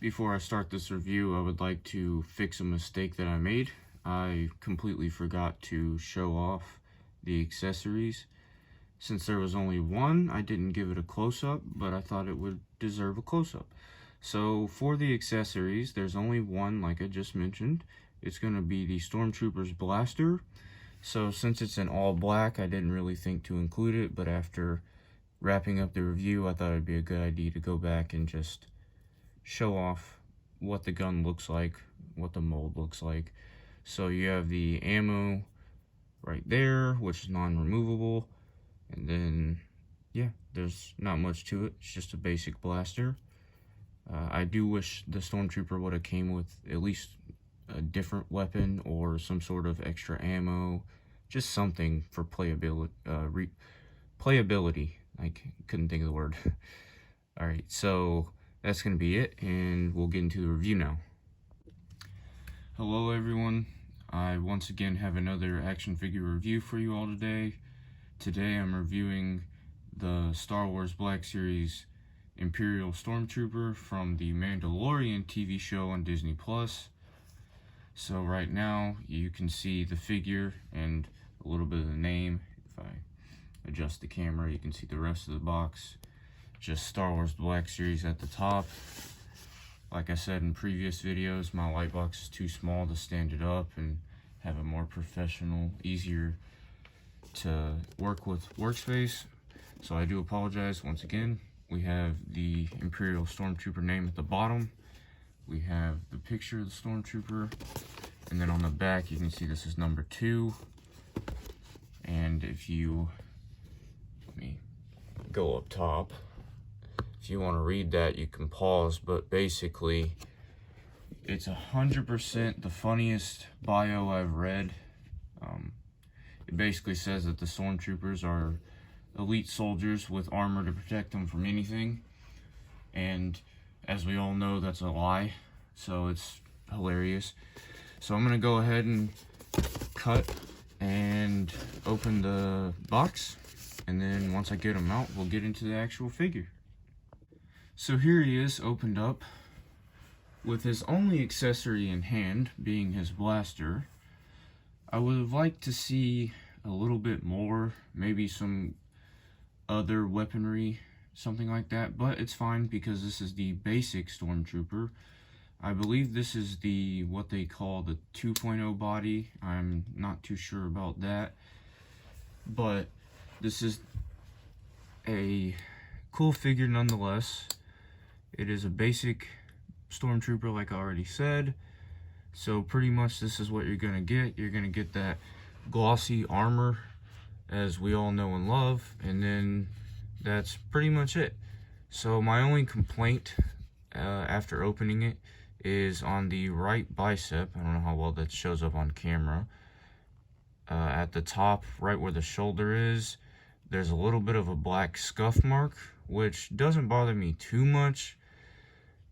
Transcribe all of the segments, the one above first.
Before I start this review, I would like to fix a mistake that I made. I completely forgot to show off the accessories. Since there was only one, I didn't give it a close-up, but I thought it would deserve a close-up. So for the accessories, there's only one, like I just mentioned. It's going to be the Stormtrooper's blaster. So since it's in all black, I didn't really think to include it, but after wrapping up the review, I thought it'd be a good idea to go back and just show off what the gun looks like, what the mold looks like. So you have the ammo right there, which is non-removable, and then yeah, there's not much to it. It's just a basic blaster. I do wish the Stormtrooper would have came with at least a different weapon or some sort of extra ammo, just something for playability. Playability. I couldn't think of the word. All right, so that's going to be it, and we'll get into the review now. Hello everyone, I once again have another action figure review for you all today. Today I'm reviewing the Star Wars Black Series Imperial Stormtrooper from the Mandalorian TV show on Disney+. So right now you can see the figure and a little bit of the name. If I adjust the camera, you can see the rest of the box. Just Star Wars Black Series at the top. Like I said in previous videos, my light box is too small to stand it up and have a more professional, easier to work with workspace. So I do apologize once again. We have the Imperial Stormtrooper name at the bottom. We have the picture of the Stormtrooper. And then on the back, you can see this is number 2. And if you, let me go up top. If you want to read that, you can pause, but basically, it's 100% the funniest bio I've read. It basically says that the Stormtroopers are elite soldiers with armor to protect them from anything, and as we all know, that's a lie, so it's hilarious. So I'm going to go ahead and cut and open the box, and then once I get them out, we'll get into the actual figure. So here he is, opened up, with his only accessory in hand, being his blaster. I would have liked to see a little bit more, maybe some other weaponry, something like that, but it's fine because this is the basic Stormtrooper. I believe this is the, what they call the 2.0 body. I'm not too sure about that, but this is a cool figure nonetheless. It is a basic Stormtrooper, like I already said. So pretty much this is what you're going to get. You're going to get that glossy armor, as we all know and love. And then that's pretty much it. So my only complaint after opening it is on the right bicep. I don't know how well that shows up on camera. At the top, right where the shoulder is, there's a little bit of a black scuff mark, which doesn't bother me too much,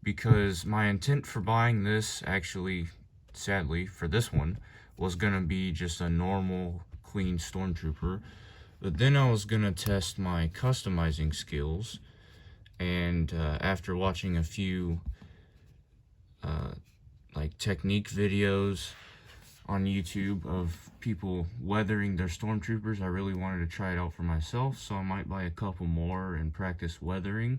because my intent for buying this, actually, sadly, for this one, was going to be just a normal, clean Stormtrooper. But then I was going to test my customizing skills, and after watching a few like technique videos on YouTube of people weathering their Stormtroopers, I really wanted to try it out for myself, so I might buy a couple more and practice weathering.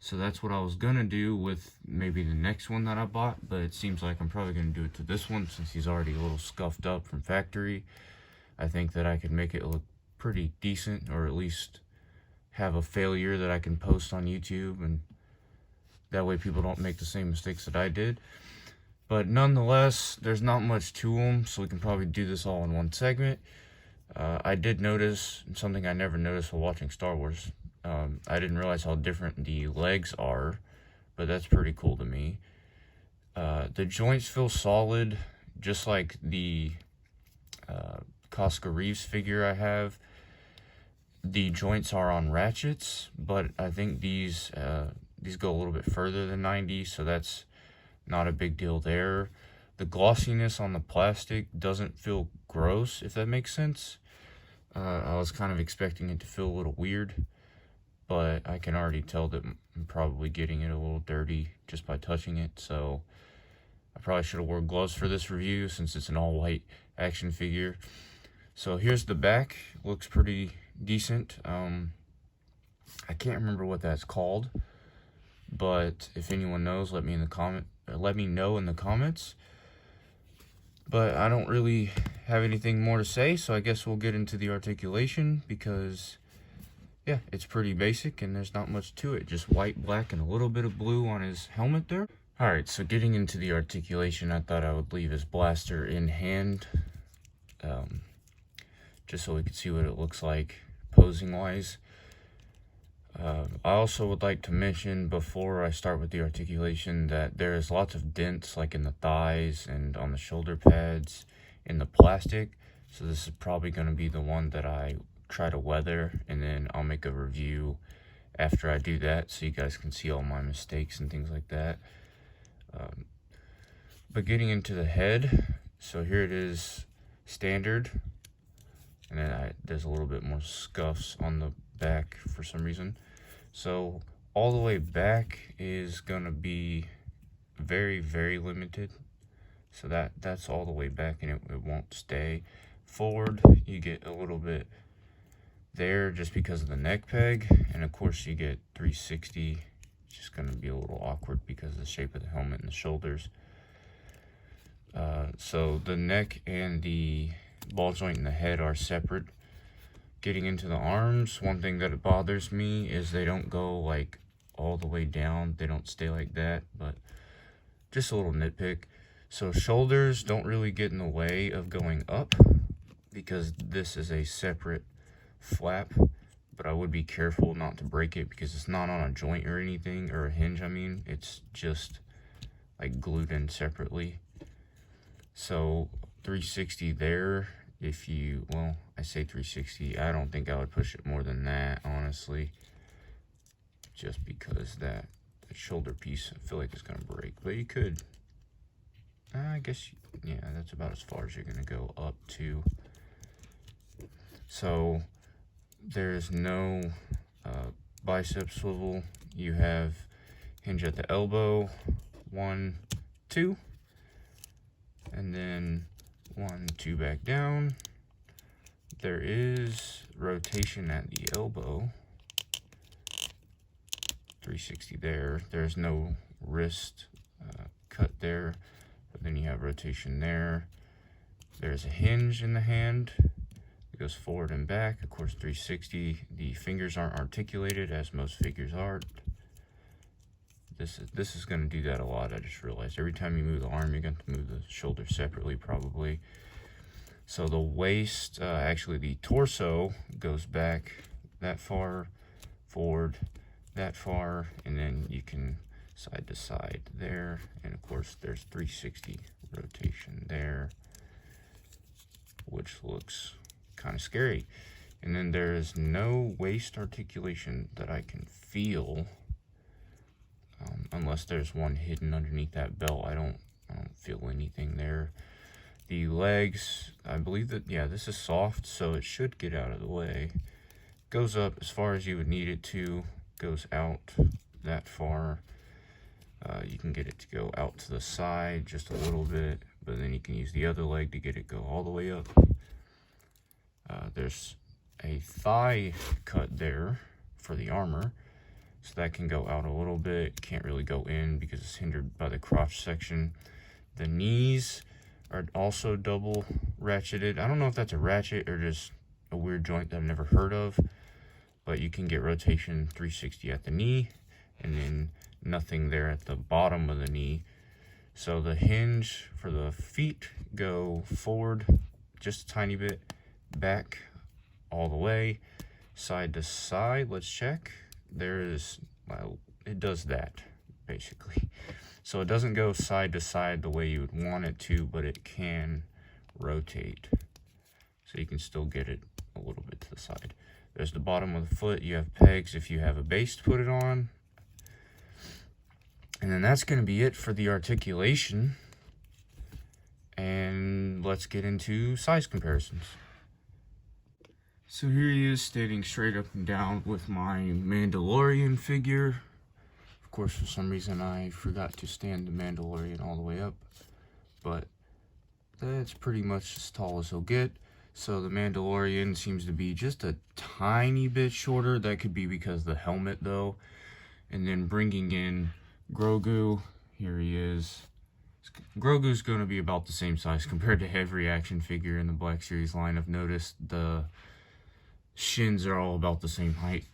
So that's what I was gonna do with maybe the next one that I bought, but it seems like I'm probably gonna do it to this one since he's already a little scuffed up from factory. I think that I could make it look pretty decent, or at least have a failure that I can post on YouTube, and that way people don't make the same mistakes that I did. But nonetheless, there's not much to them, so we can probably do this all in one segment. I did notice something I never noticed while watching Star Wars. I didn't realize how different the legs are, but that's pretty cool to me. The joints feel solid, just like the Cosca Reeves figure I have. The joints are on ratchets, but I think these go a little bit further than 90, so that's not a big deal there. The glossiness on the plastic doesn't feel gross, if that makes sense. I was kind of expecting it to feel a little weird, but I can already tell that I'm probably getting it a little dirty just by touching it, so I probably should have worn gloves for this review since it's an all-white action figure. So here's the back. Looks pretty decent. I can't remember what that's called, but if anyone knows, let me know in the comments. But I don't really have anything more to say, so I guess we'll get into the articulation because, yeah, it's pretty basic and there's not much to it. Just white, black, and a little bit of blue on his helmet there. Alright, so getting into the articulation, I thought I would leave his blaster in hand, just so we could see what it looks like posing-wise. I also would like to mention before I start with the articulation that there is lots of dents like in the thighs and on the shoulder pads in the plastic. So this is probably going to be the one that I try to weather, and then I'll make a review after I do that so you guys can see all my mistakes and things like that. But getting into the head, so here it is standard, and then there's a little bit more scuffs on the back for some reason. So all the way back is gonna be very, very limited. So that's all the way back, and it won't stay. Forward, you get a little bit there just because of the neck peg, and of course you get 360. It's just gonna be a little awkward because of the shape of the helmet and the shoulders. So the neck and the ball joint in the head are separate. Getting into the arms, one thing that bothers me is they don't go like all the way down. They don't stay like that, but just a little nitpick. So shoulders don't really get in the way of going up because this is a separate flap, but I would be careful not to break it because it's not on a joint or anything, or a hinge, I mean. It's just like glued in separately. So 360 there. If you, well, I say 360, I don't think I would push it more than that, honestly, just because that shoulder piece, I feel like it's gonna break. But you could, I guess, yeah, that's about as far as you're gonna go up to. So there's no bicep swivel. You have hinge at the elbow, 1, 2, and then 1, 2 back down. There is rotation at the elbow, 360 there. There's no wrist cut there, but then you have rotation there. There's a hinge in the hand. It goes forward and back. Of course, 360. The fingers aren't articulated as most figures aren't. This is going to do that a lot. I just realized every time you move the arm, you're going to move the shoulder separately probably. So the waist, actually the torso goes back that far, forward that far, and then you can side to side there. And of course there's 360 rotation there, which looks kind of scary. And then there is no waist articulation that I can feel, unless there's one hidden underneath that belt. I don't feel anything there. The legs, I believe that, yeah, this is soft, so it should get out of the way. Goes up as far as you would need it to, goes out that far. You can get it to go out to the side just a little bit, but then you can use the other leg to get it go all the way up. There's a thigh cut there for the armor, so that can go out a little bit. Can't really go in because it's hindered by the crotch section. The knees are also double ratcheted. I don't know if that's a ratchet or just a weird joint that I've never heard of, but you can get rotation 360 at the knee, and then nothing there at the bottom of the knee. So the hinge for the feet go forward just a tiny bit, back all the way, side to side. Let's check. There is, well, it does that basically. So it doesn't go side to side the way you would want it to, but it can rotate. So you can still get it a little bit to the side. There's the bottom of the foot. You have pegs if you have a base to put it on. And then that's going to be it for the articulation. And let's get into size comparisons. So here he is standing straight up and down with my Mandalorian figure. Of course, for some reason I forgot to stand the Mandalorian all the way up, but that's pretty much as tall as he'll get. So the Mandalorian seems to be just a tiny bit shorter. That could be because of the helmet though. And then bringing in Grogu, here he is. Grogu's going to be about the same size compared to every action figure in the Black Series line. I've noticed the shins are all about the same height.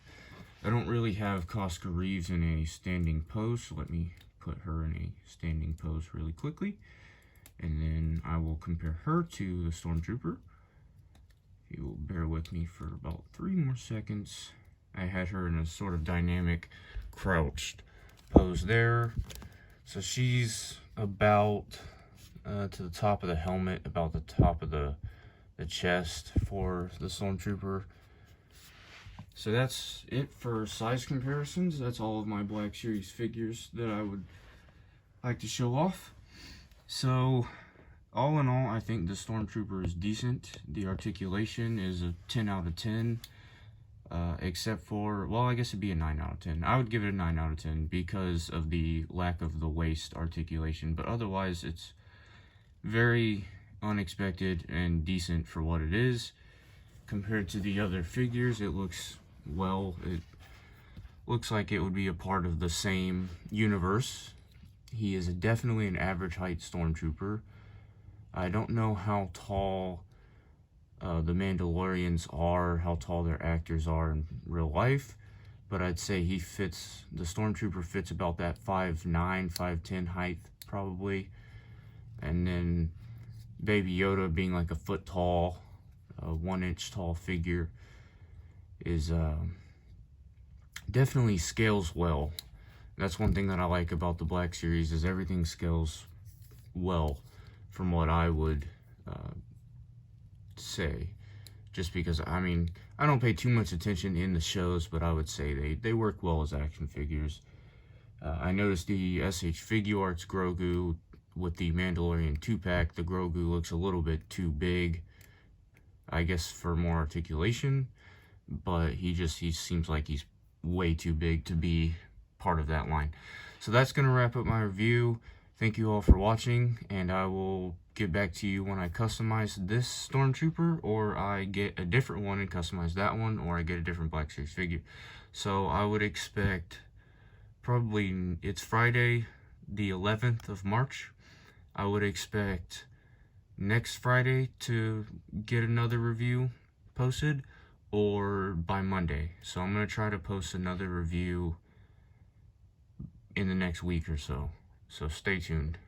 I don't really have Koska Reeves in a standing pose, so let me put her in a standing pose really quickly. And then I will compare her to the Stormtrooper. If you will bear with me for about 3 more seconds. I had her in a sort of dynamic crouched pose there. So she's about to the top of the helmet, about the top of the chest for the Stormtrooper. So that's it for size comparisons. That's all of my Black Series figures that I would like to show off. So all in all, I think the Stormtrooper is decent. The articulation is a 10 out of 10. Except for, well, I guess it'd be a 9 out of 10. I would give it a 9 out of 10 because of the lack of the waist articulation. But otherwise, it's very unexpected and decent for what it is. Compared to the other figures, it looks, well, it looks like it would be a part of the same universe. He is definitely an average height Stormtrooper. I don't know how tall the Mandalorians are, how tall their actors are in real life, but I'd say the Stormtrooper fits about that 5'9", 5'10" height, probably. And then Baby Yoda being like a foot tall, 1 inch tall figure is definitely scales well. That's one thing that I like about the Black Series, is everything scales well from what I would say. Just because, I mean, I don't pay too much attention in the shows, but I would say they work well as action figures. I noticed the SH Figuarts Grogu with the Mandalorian 2-pack, the Grogu looks a little bit too big, I guess for more articulation, but he seems like he's way too big to be part of that line. So that's going to wrap up my review. Thank you all for watching, and I will get back to you when I customize this Stormtrooper, or I get a different one and customize that one, or I get a different Black Series figure. So I would expect, probably, it's Friday the 11th of March. I would expect next Friday to get another review posted, or by Monday. So I'm going to try to post another review in the next week or so. So stay tuned.